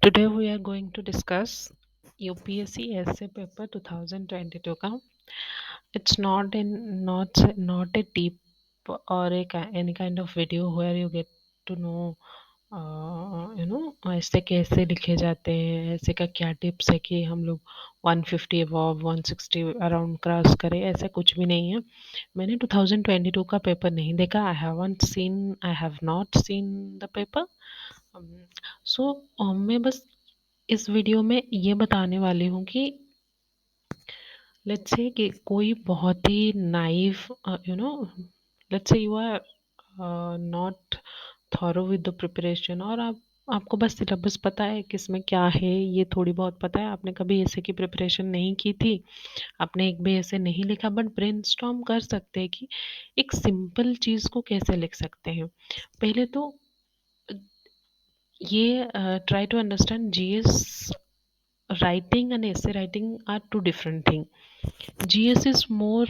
Today we are going to discuss UPSC essay paper 2022 का. It's not a deep or any kind of video where you get to know ऐसे कैसे लिखे जाते हैं, ऐसे का क्या टिप्स है कि हम लोग 150 अबव 160 अराउंड क्रॉस करें. ऐसा कुछ भी नहीं है. मैंने 2022 का पेपर नहीं देखा. I have not seen the paper. So मैं बस इस वीडियो में ये बताने वाली हूँ कि लेट्स से कि कोई बहुत ही naive let's say you are not thorough with the preparation और आपको बस सिलेबस पता है किसमें क्या है, ये थोड़ी बहुत पता है. आपने कभी ऐसे की प्रिपरेशन नहीं की थी, आपने एक भी ऐसे नहीं लिखा, बट ब्रेनस्टॉर्म कर सकते हैं कि एक सिंपल चीज़ को कैसे लिख सकते हैं. पहले तो ये try to understand GS writing and essay writing are two different thing. GS is more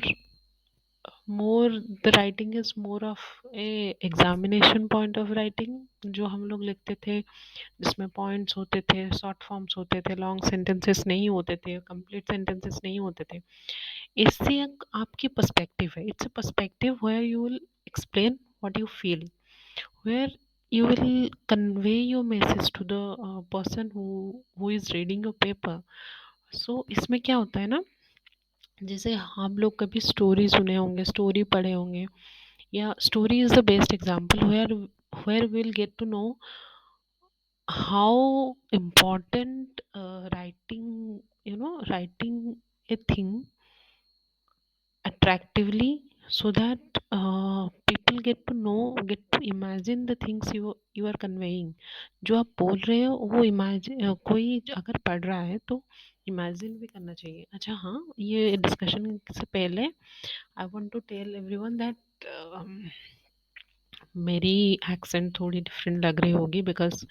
the writing is more of a examination point of writing. जो हम लोग लिखते थे जिसमें पॉइंट्स होते थे, शॉर्ट फॉर्म्स होते थे, लॉन्ग सेंटेंसेस नहीं होते थे, कंप्लीट सेंटेंसेस नहीं होते थे. इससे आपकी पर्सपेक्टिव है. It's a perspective where you will explain what you feel, where you will convey your message to the person who is reading your paper. सो इसमें क्या होता है ना, जैसे हम लोग कभी स्टोरी सुने होंगे, स्टोरी पढ़े होंगे, या story is the best example where will get to know how important writing writing a thing attractively, so that people get to imagine the things you are conveying. जो आप बोल रहे हो वो इमेजिन, कोई अगर पढ़ रहा है तो इमेजिन भी करना चाहिए. अच्छा हाँ, ये डिस्कशन से पहले I want to tell everyone that मेरी एक्सेंट थोड़ी डिफरेंट लग रही होगी because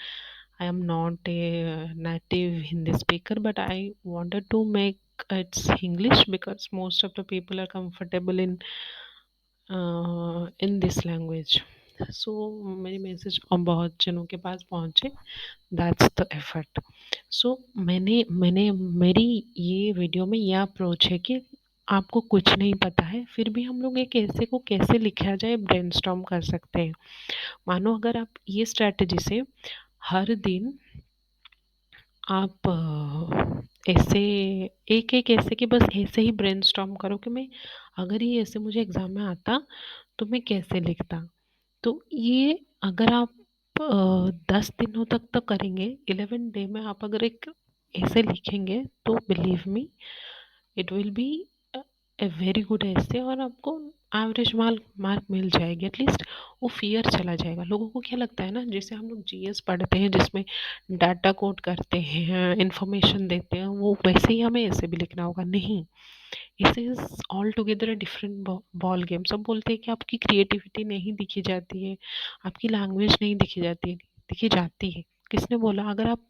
I am not a native Hindi speaker, but I wanted to make it's English because most of the people are comfortable in this language. So मेरी message बहुत जनों के पास पहुँचे. That's the effort. सो मैंने मैंने मेरी ये वीडियो में यह अप्रोच है कि आपको कुछ नहीं पता है फिर भी हम लोग एक ऐसे को कैसे लिखा जाए ब्रेनस्टॉर्म कर सकते हैं. मानो अगर आप ये स्ट्रैटेजी से हर दिन आप ऐसे एक एक ऐसे कि बस ऐसे ही ब्रेनस्टॉर्म करो कि मैं अगर ये ऐसे मुझे एग्ज़ाम में आता तो मैं कैसे लिखता. तो ये अगर आप 10 दिनों तक तो करेंगे, 11 डे में आप अगर एक ऐसे लिखेंगे तो believe me it will be a very good ऐसे, और आपको एवरेज मार्क मिल जाएगी. एटलीस्ट वो फियर चला जाएगा. लोगों को क्या लगता है ना, जैसे हम लोग जीएस पढ़ते हैं जिसमें डाटा कोड करते हैं, इंफॉर्मेशन देते हैं, वो वैसे ही हमें ऐसे भी लिखना होगा. नहीं, इस is all together a different ball game. सब बोलते हैं कि आपकी क्रिएटिविटी नहीं दिखी जाती है, आपकी लैंग्वेज नहीं दिखी जाती है. दिखी जाती है. किसने बोला? अगर आप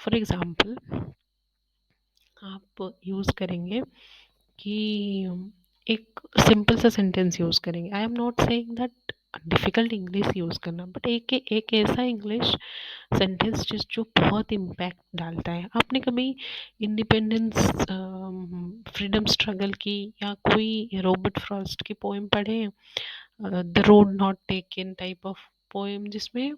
फॉर एग्जांपल आप यूज़ करेंगे कि एक सिंपल सा सेंटेंस यूज़ करेंगे. आई am not saying that difficult English use करना, बट एक ऐसा इंग्लिश सेंटेंस जो बहुत इम्पैक्ट डालता है. आपने कभी इंडिपेंडेंस फ्रीडम स्ट्रगल की या कोई रॉबर्ट फ्रॉस्ट की पोएम पढ़े हैं, the road not taken type of poem, जिसमें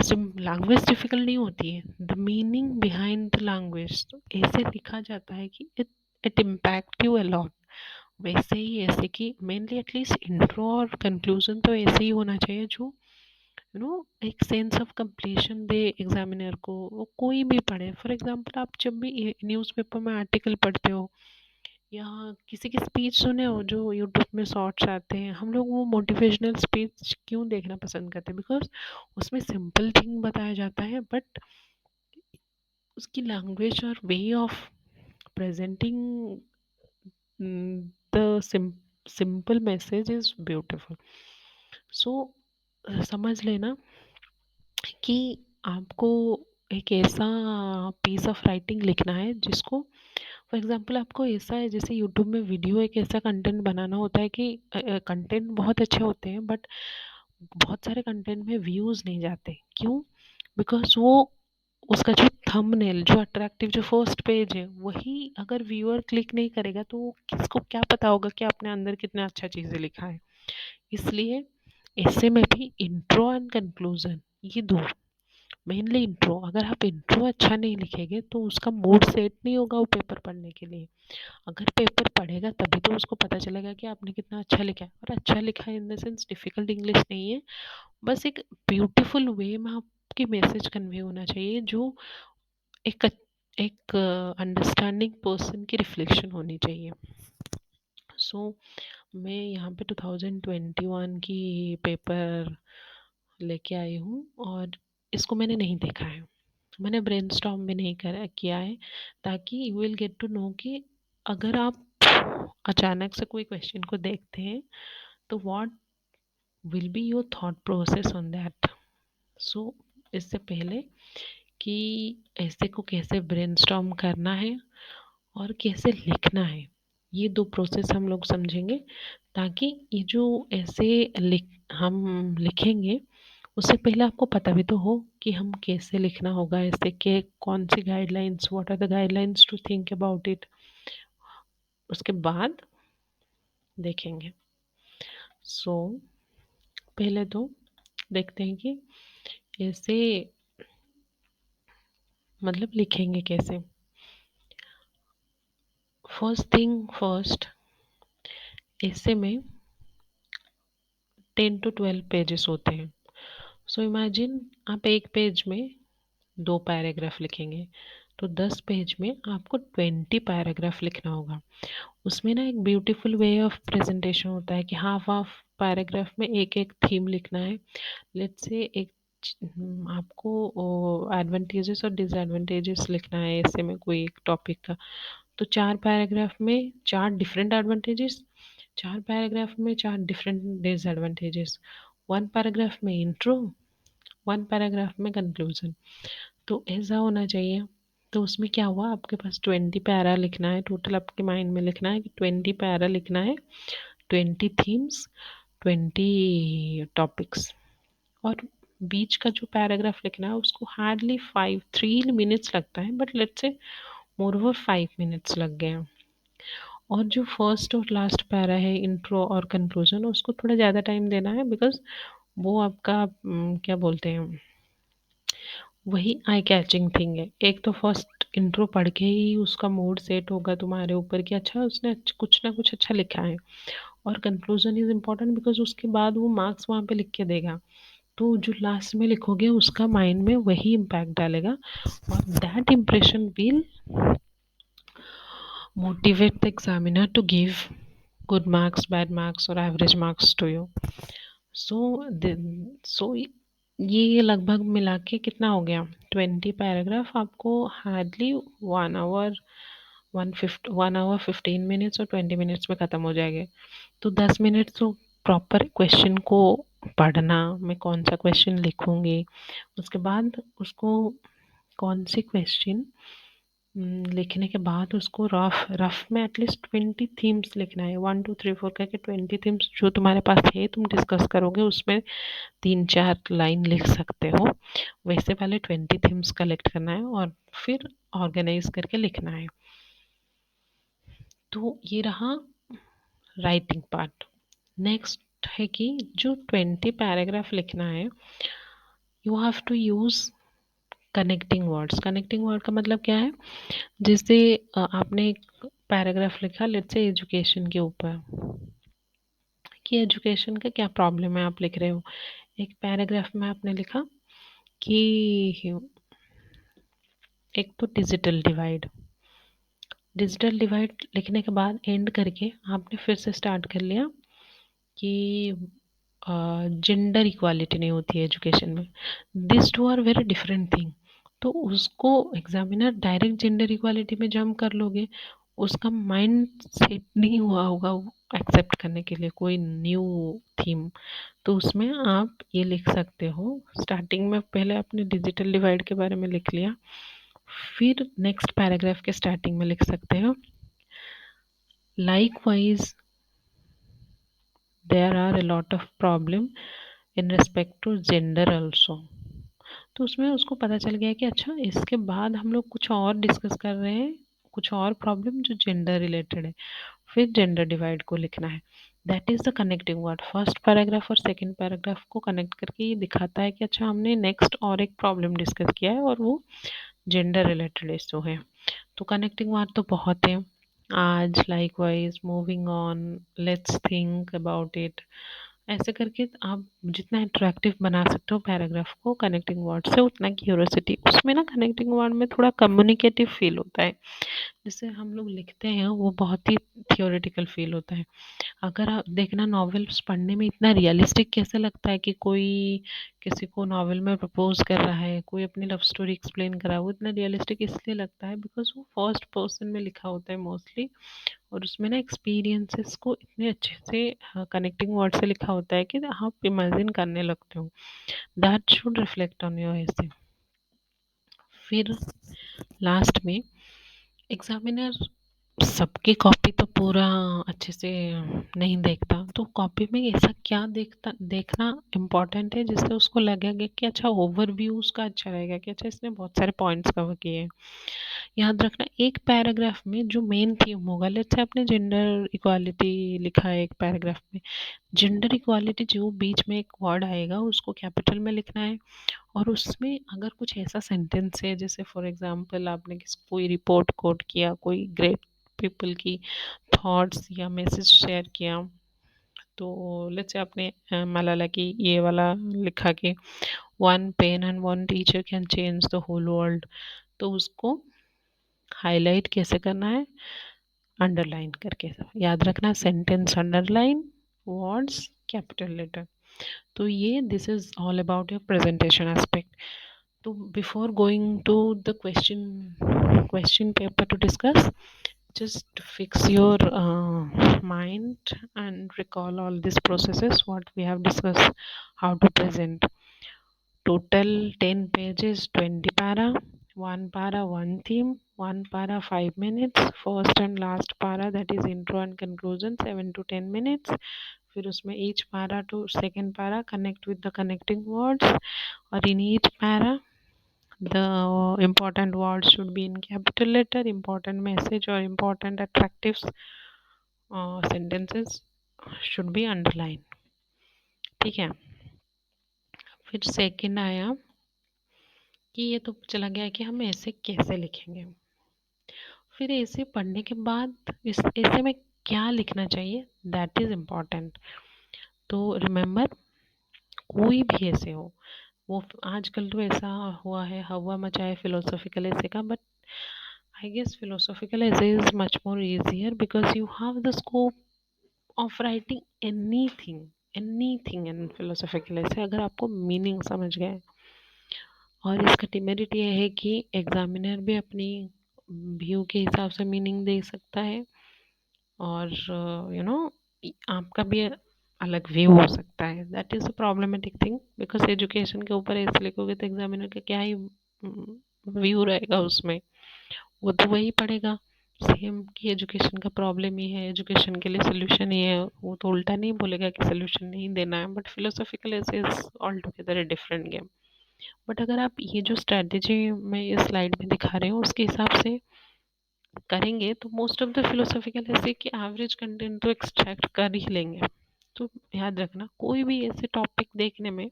लैंग्वेज डिफिकल्ट नहीं होती है, the meaning behind the language ऐसे लिखा जाता है कि it it impact you a lot. वैसे ही ऐसे कि मेनली एटलीस्ट इंट्रो और कंक्लूजन तो ऐसे ही होना चाहिए जो एक sense of completion they examiner को. वो कोई भी पढ़े. फॉर एग्जांपल आप जब भी न्यूज़पेपर में आर्टिकल पढ़ते हो या किसी की स्पीच सुने हो जो यूट्यूब में शॉर्ट्स आते हैं, हम लोग वो मोटिवेशनल स्पीच क्यों देखना पसंद करते हैं? बिकॉज उसमें सिंपल थिंग बताया जाता है, बट उसकी लैंग्वेज और way of presenting the simple message is beautiful. So समझ लेना कि आपको एक ऐसा पीस ऑफ राइटिंग लिखना है जिसको, फॉर एग्जांपल आपको ऐसा है जैसे यूट्यूब में वीडियो एक ऐसा कंटेंट बनाना होता है कि कंटेंट बहुत अच्छे होते हैं बट बहुत सारे कंटेंट में व्यूज़ नहीं जाते. क्यों? बिकॉज वो उसका जो थंबनेल जो अट्रैक्टिव जो फर्स्ट पेज है वही अगर व्यूअर क्लिक नहीं करेगा तो किसको क्या पता होगा कि आपने अंदर कितना अच्छा चीज़ें लिखा है। इसलिए ऐसे में भी इंट्रो एंड कंक्लूजन, ये दो, मेनली इंट्रो, अगर आप इंट्रो अच्छा नहीं लिखेंगे तो उसका मूड सेट नहीं होगा वो पेपर पढ़ने के लिए। अगर पेपर पढ़ेगा तभी तो उसको पता चलेगा कि आपने कितना अच्छा लिखा है, और अच्छा लिखा है in the sense difficult English नहीं है, बस एक ब्यूटीफुल वे में आपकी मैसेज कन्वे होना चाहिए जो एक एक अंडरस्टैंडिंग पर्सन की रिफ्लेक्शन होनी चाहिए। सो मैं यहाँ पे 2021 की पेपर लेके आई हूँ और इसको मैंने नहीं देखा है, मैंने ब्रेनस्टॉर्म भी नहीं करा किया है, ताकि you will get to know कि अगर आप अचानक से कोई क्वेश्चन को देखते हैं तो what will be your thought process on that. So इससे पहले कि ऐसे को कैसे ब्रेनस्टॉर्म करना है और कैसे लिखना है, ये दो प्रोसेस हम लोग समझेंगे, ताकि ये जो ऐसे हम लिखेंगे उससे पहले आपको पता भी तो हो कि हम कैसे लिखना होगा, ऐसे के कौन सी guidelines, what are the guidelines to think about it, उसके बाद देखेंगे। सो पहले तो देखते हैं कि ऐसे मतलब लिखेंगे कैसे। फर्स्ट थिंग फर्स्ट, ऐसे में 10 to 12 पेजेस होते हैं। सो इमेजिन आप एक पेज में 2 पैराग्राफ लिखेंगे तो 10 पेज में आपको 20 पैराग्राफ लिखना होगा। उसमें ना एक ब्यूटीफुल वे ऑफ प्रेजेंटेशन होता है कि हाफ हाफ पैराग्राफ में एक एक थीम लिखना है। लेट्स से आपको एडवांटेजेस और डिसएडवांटेजेस लिखना है ऐसे में कोई एक टॉपिक का, तो 4 पैराग्राफ में 4 डिफरेंट एडवांटेजेस, 4 पैराग्राफ में 4 डिफरेंट डिसएडवांटेजेस, 1 पैराग्राफ में इंट्रो, 1 पैराग्राफ में कंक्लूजन। तो ऐसा होना चाहिए। तो उसमें क्या हुआ, आपके पास 20 पैरा लिखना है, टोटल आपके माइंड में लिखना है कि 20 पैरा लिखना है, 20 थीम्स, 20 टॉपिक्स, और बीच का जो पैराग्राफ लिखना है उसको हार्डली 3 मिनट्स लगता है, but let's say more over 5 minutes लग गए हैं। और जो फर्स्ट और लास्ट पैरा है इंट्रो और कंक्लूजन, उसको थोड़ा ज़्यादा टाइम देना है, बिकॉज वो आपका क्या बोलते हैं, वही आई कैचिंग थिंग है। एक तो फर्स्ट इंट्रो पढ़ के ही उसका मूड सेट होगा तुम्हारे ऊपर कि अच्छा उसने कुछ ना कुछ अच्छा लिखा है, और कंक्लूजन इज इम्पोर्टेंट बिकॉज उसके बाद वो मार्क्स वहाँ पे लिख के देगा, तो जो लास्ट में लिखोगे उसका माइंड में वही इम्पैक्ट डालेगा, और that impression will motivate the examiner to give good marks, bad marks और average marks to you. So so ये लगभग मिला के कितना हो गया, 20 पैराग्राफ आपको हार्डली 1 आवर 1 आवर 15 मिनट्स और 20 मिनट्स में ख़त्म हो जाएंगे। तो 10 मिनट तो प्रॉपर क्वेश्चन को पढ़ना, मैं कौन सा क्वेश्चन लिखूंगी, उसके बाद उसको कौन से क्वेश्चन लिखने के बाद उसको रफ रफ में एटलीस्ट 20 थीम्स लिखना है, 1 2 3 4 करके 20 थीम्स जो तुम्हारे पास है तुम डिस्कस करोगे उसमें 3 4 लाइन लिख सकते हो, वैसे पहले 20 थीम्स कलेक्ट करना है और फिर ऑर्गेनाइज करके लिखना है। तो ये रहा राइटिंग पार्ट। नेक्स्ट है कि जो 20 पैराग्राफ लिखना है, you have to use connecting words. Connecting word का मतलब क्या है, जैसे आपने एक पैराग्राफ लिखा लेट्स से एजुकेशन के ऊपर, कि एजुकेशन का क्या प्रॉब्लम है आप लिख रहे हो, एक पैराग्राफ में आपने लिखा कि एक तो डिजिटल डिवाइड लिखने के बाद एंड करके आपने फिर से स्टार्ट कर लिया कि जेंडर इक्वालिटी नहीं होती है एजुकेशन में, this two are very different thing. तो उसको एग्जामिनर डायरेक्ट जेंडर इक्वालिटी में जंप कर लोगे, उसका माइंड सेट नहीं हुआ होगा एक्सेप्ट करने के लिए कोई न्यू थीम। तो उसमें आप ये लिख सकते हो, स्टार्टिंग में पहले आपने डिजिटल डिवाइड के बारे में लिख लिया, फिर नेक्स्ट पैराग्राफ के स्टार्टिंग में लिख सकते हो likewise there are a lot of problem in respect to gender also। तो उसमें उसको पता चल गया कि अच्छा इसके बाद हम लोग कुछ और डिस्कस कर रहे हैं, कुछ और प्रॉब्लम जो जेंडर रिलेटेड है, फिर जेंडर डिवाइड को लिखना है। That is the connecting word. First paragraph और सेकंड पैराग्राफ को कनेक्ट करके ये दिखाता है कि अच्छा हमने नेक्स्ट और एक प्रॉब्लम डिस्कस किया है और वो जेंडर रिलेटेड इशू है। तो कनेक्टिंग वर्ड तो बहुत है। आज, likewise, moving on, let's think about it, ऐसे करके आप जितना अट्रैक्टिव बना सकते हो पैराग्राफ को कनेक्टिंग वर्ड से, उतना क्यूरोसिटी उसमें ना, कनेक्टिंग वर्ड में थोड़ा कम्युनिकेटिव फील होता है। जिससे हम लोग लिखते हैं वो बहुत ही थियोरेटिकल फील होता है। अगर आप देखना नॉवेल्स पढ़ने में इतना रियलिस्टिक कैसे लगता है कि कोई किसी को नॉवेल में प्रपोज कर रहा है, कोई अपनी लव स्टोरी एक्सप्लेन कर रहा है, वो इतना रियलिस्टिक इसलिए लगता है बिकॉज वो फर्स्ट पर्सन में लिखा होता है मोस्टली। और उसमें ना एक्सपीरियंसेस को इतने अच्छे से कनेक्टिंग वर्ड से लिखा होता है कि आप इमेजिन करने लगते हो। That should reflect on your ऐसे। फिर लास्ट में एग्जामिनर सबकी कॉपी तो पूरा अच्छे से नहीं देखता, तो कॉपी में ऐसा क्या देखना इम्पोर्टेंट है जिससे उसको लगेगा कि अच्छा ओवरव्यू उसका अच्छा रहेगा, कि अच्छा इसने बहुत सारे पॉइंट्स कवर किए हैं। याद रखना एक पैराग्राफ में जो मेन थीम होगा, लेट्स से आपने जेंडर इक्वालिटी लिखा है एक पैराग्राफ में, जेंडर इक्वालिटी जो बीच में एक वर्ड आएगा उसको कैपिटल में लिखना है। और उसमें अगर कुछ ऐसा सेंटेंस है जैसे फॉर एग्जांपल आपने कोई रिपोर्ट कोट किया, कोई ग्रेट पीपल की थॉट्स या मैसेज शेयर किया, तो लेट्स से आपने मलाला की ये वाला लिखा कि one pen and one teacher can change the whole world, तो उसको हाईलाइट कैसे करना है, अंडरलाइन करके। याद रखना sentence underline, words capital letter. तो ये this is all about your presentation aspect. तो before going to the question paper to discuss, just fix your mind and recall all these processes what we have discussed, how to present. Total 10 pages, 20 para, one para, one theme, one para, 5 minutes, first and last para, that is intro and conclusion, 7 to 10 minutes. फिर उसमें each para to second para connect with the connecting words, or in each para the important words should be in capital letter, important message or important attractive sentences should be underlined। ठीक है। फिर second आया कि ये तो चला गया कि हम ऐसे कैसे लिखेंगे। फिर ऐसे पढ़ने के बाद इस ऐसे में क्या लिखना चाहिए, दैट इज इम्पॉर्टेंट। तो रिमेम्बर, कोई भी ऐसे हो, वो आजकल तो ऐसा हुआ है, हवा मचाए फिलोसॉफिकल ऐसे का, but I guess philosophical essay is much more easier because you have the scope of writing anything, anything in philosophical essay अगर आपको मीनिंग समझ गए। और इसका डिमेरिट ये है कि एग्जामिनर भी अपनी व्यू के हिसाब से मीनिंग दे सकता है, और आपका भी अलग व्यू हो सकता है। That is a problematic thing, because education के ऊपर ऐसे लिखोगे तो एग्जामिनर का क्या ही व्यू रहेगा उसमें, वो तो वही पढ़ेगा सेम कि एजुकेशन का प्रॉब्लम ही है, एजुकेशन के लिए सोल्यूशन ही है, वो तो उल्टा नहीं बोलेगा कि सोल्यूशन नहीं देना है। बट फिलोसॉफिकल ऐसे is all together a different game. But अगर आप ये जो स्ट्रैटेजी मैं इस स्लाइड में दिखा रही हूँ उसके हिसाब से करेंगे तो मोस्ट ऑफ द फिलोसॉफिकल ऐसे कि एवरेज कंटेंट तो एक्सट्रैक्ट कर ही लेंगे। तो याद रखना, कोई भी ऐसे टॉपिक देखने में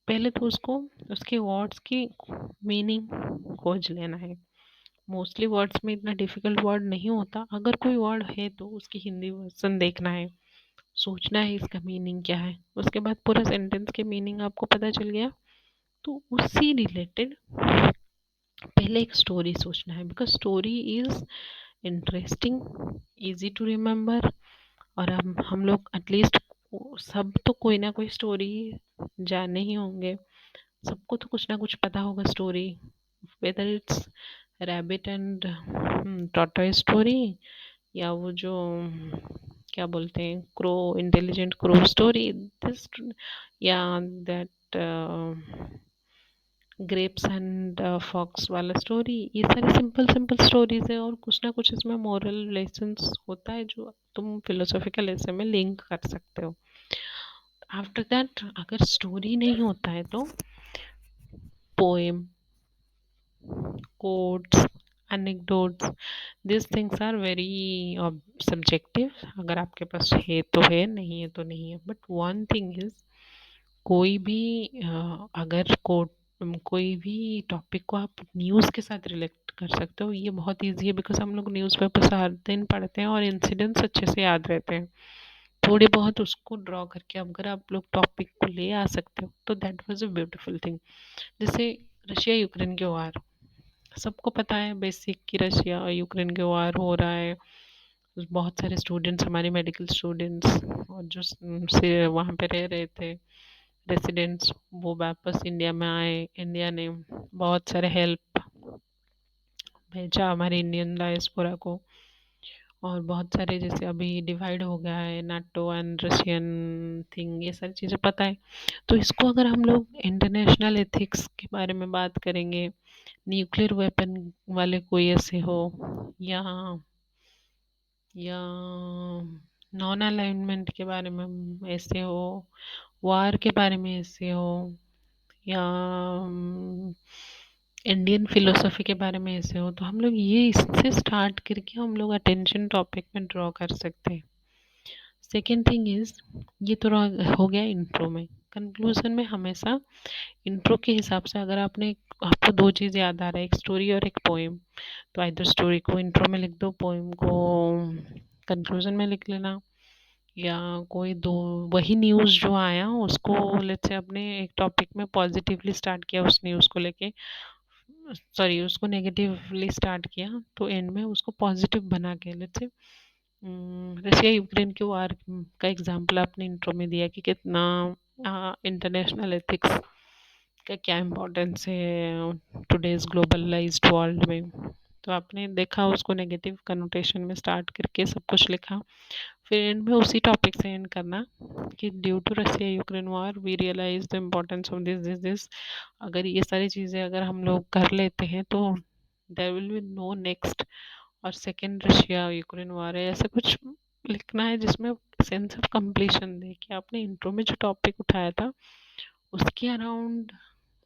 पहले तो उसको उसके वर्ड्स की मीनिंग खोज लेना है। मोस्टली वर्ड्स में इतना डिफिकल्ट वर्ड नहीं होता, अगर कोई वर्ड है तो उसकी हिंदी वर्जन देखना है, सोचना है इसका मीनिंग क्या है। उसके बाद पूरा सेंटेंस के मीनिंग आपको पता चल गया, तो उससे रिलेटेड पहले एक स्टोरी सोचना है, because story is interesting, easy to remember. और हम लोग एटलीस्ट सब तो कोई ना कोई स्टोरी जाने ही होंगे, सबको तो कुछ ना कुछ पता होगा story, whether it's rabbit and tortoise story, या वो जो क्या बोलते हैं crow, intelligent crow story, this, या दैट ग्रेप्स एंड फॉक्स वाला स्टोरी। ये सारी सिंपल सिंपल स्टोरीज है और कुछ ना कुछ इसमें मॉरल लेसन्स होता है जो तुम फिलोसॉफिकल ऐसे में लिंक कर सकते हो। आफ्टर दैट अगर स्टोरी नहीं होता है तो poem, quotes, anecdotes. These things are very subjective. अगर आपके पास है तो है, नहीं है तो नहीं है. But one thing is, कोई भी अगर कोई भी टॉपिक को आप न्यूज़ के साथ रिलेट कर सकते हो, ये बहुत ईजी है. बिकॉज हम लोग न्यूज़पेपर से हर दिन पढ़ते हैं और इंसिडेंट्स अच्छे से याद रहते हैं. थोड़े बहुत उसको ड्रॉ करके अगर आप लोग टॉपिक को ले आ सकते हो तो that was a beautiful thing. जैसे रशिया यूक्रेन के वार, सबको पता है बेसिक कि रशिया और यूक्रेन के वार हो रहा है. बहुत सारे स्टूडेंट्स, हमारे मेडिकल स्टूडेंट्स और जो से वहाँ पे रह रहे थे रेसिडेंट्स, वो वापस इंडिया में आए. इंडिया ने बहुत सारे हेल्प भेजा हमारे इंडियन डायस्पोरा को. और बहुत सारे, जैसे अभी डिवाइड हो गया है नाटो एंड रशियन थिंग, ये सारी चीज़ें पता है. तो इसको अगर हम लोग इंटरनेशनल एथिक्स के बारे में बात करेंगे, न्यूक्लियर वेपन वाले कोई ऐसे हो, या नॉन अलाइनमेंट के बारे में ऐसे हो, वार के बारे में ऐसे हो, या इंडियन फिलोसफी के बारे में ऐसे हो, तो हम लोग ये इससे स्टार्ट करके हम लोग अटेंशन टॉपिक में ड्रॉ कर सकते हैं. सेकेंड थिंग इज, ये तो हो गया इंट्रो में. कंक्लूजन में हमेशा इंट्रो के हिसाब से, अगर आपको दो चीज़ याद आ रहा है, एक स्टोरी और एक पोएम, तो आइदर स्टोरी को इंट्रो में लिख दो, पोएम को कंक्लूजन में लिख लेना. या कोई दो वही न्यूज़ जो आया उसको लेट्स से अपने एक टॉपिक में पॉजिटिवली स्टार्ट किया, उस न्यूज़ को लेके, सॉरी उसको नेगेटिवली स्टार्ट किया, तो एंड में उसको पॉजिटिव बना के लेट्स से रशिया यूक्रेन के वार का एग्जांपल आपने इंट्रो में दिया कि कितना इंटरनेशनल एथिक्स का क्या इम्पोर्टेंस है टुडेज ग्लोबलाइज्ड वर्ल्ड में. तो आपने देखा उसको नेगेटिव कनोटेशन में स्टार्ट करके सब कुछ लिखा, फिर एंड में उसी टॉपिक से एंड करना कि due to Russia Ukraine war we realise the importance of this. अगर ये सारी चीज़ें अगर हम लोग कर लेते हैं तो there will be no next और सेकेंड रशिया यूक्रेन वॉर है, ऐसा कुछ लिखना है जिसमें सेंस ऑफ कंप्लीशन दे कि आपने इंट्रो में जो टॉपिक उठाया था उसके अराउंड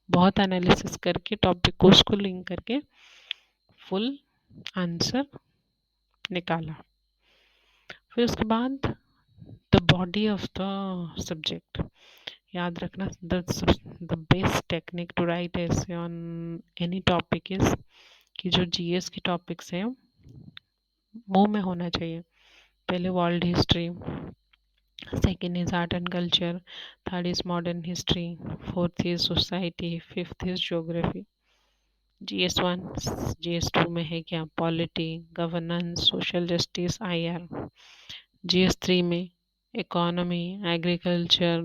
बहुत एनालिसिस करके टॉपिक को उसको लिंक करके फुल आंसर निकाला. फिर उसके बाद the body of the subject. याद रखना, the best technique to write essay on any topic is कि जो जीएस की टॉपिक्स हैं मुंह में होना चाहिए. पहले world history, second is art and culture, third is modern history, fourth is society, fifth is geography. GS1, GS2 में है क्या, polity, governance, social justice, IR. GS3 में economy, agriculture,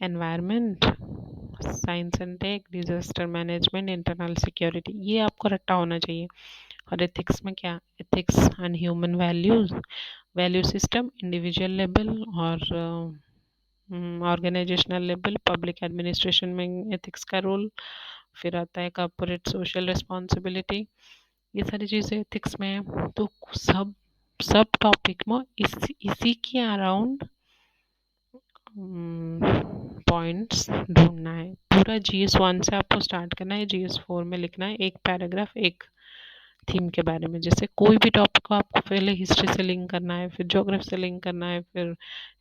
environment, science and tech, disaster management, internal security. ये आपको रट्टा होना चाहिए. और एथिक्स में क्या, ethics and human values, value system, individual level और ऑर्गेनाइजेशनल लेवल, पब्लिक एडमिनिस्ट्रेशन में एथिक्स का रोल. फिर आता है कॉर्पोरेट सोशल रिस्पॉन्सिबिलिटी. ये सारी चीज़ें एथिक्स में है. तो सब सब टॉपिक में इसी के अराउंड पॉइंट्स ढूंढना है. पूरा GS1 से आपको स्टार्ट करना है, GS4 में लिखना है एक पैराग्राफ एक थीम के बारे में. जैसे कोई भी टॉपिक को आपको पहले हिस्ट्री से लिंक करना है, फिर ज्योग्राफी से लिंक करना है, फिर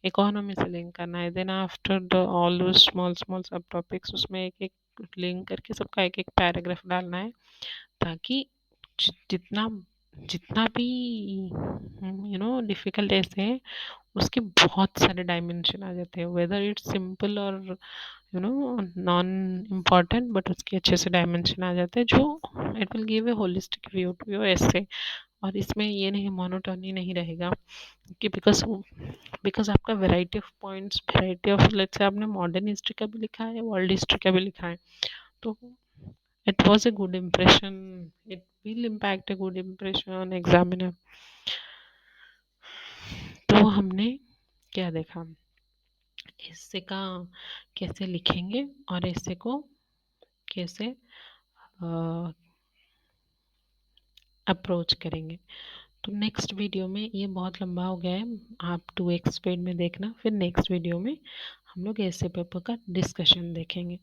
इकोनॉमी से लिंक करना है, देन आफ्टर द ऑल दो स्मॉल स्मॉल सब टॉपिक्स उसमें एक एक लिंक करके सबका एक एक पैराग्राफ डालना है, ताकि जितना जितना भी डिफिकल्ट ऐसे है उसके बहुत सारे डायमेंशन आ जाते हैं, वेदर इट्स सिंपल और नॉन इम्पॉर्टेंट, बट उसके अच्छे से डायमेंशन आ जाते हैं जो it will give a holistic view to your essay. और इसमें ये नहीं, मोनोटोनी नहीं रहेगा कि बिकॉज बिकॉज आपका variety of points, variety of, let's say आपने मॉडर्न हिस्ट्री का भी लिखा है, वर्ल्ड हिस्ट्री का भी लिखा है, तो it was a good impression, it will impact a good impression on examiner. तो हमने क्या देखा, ऐसे का कैसे लिखेंगे और ऐसे को कैसे अप्रोच करेंगे. तो नेक्स्ट वीडियो में, ये बहुत लंबा हो गया है, आप 2x स्पीड में देखना, फिर नेक्स्ट वीडियो में हम लोग ऐसे पेपर का डिस्कशन देखेंगे।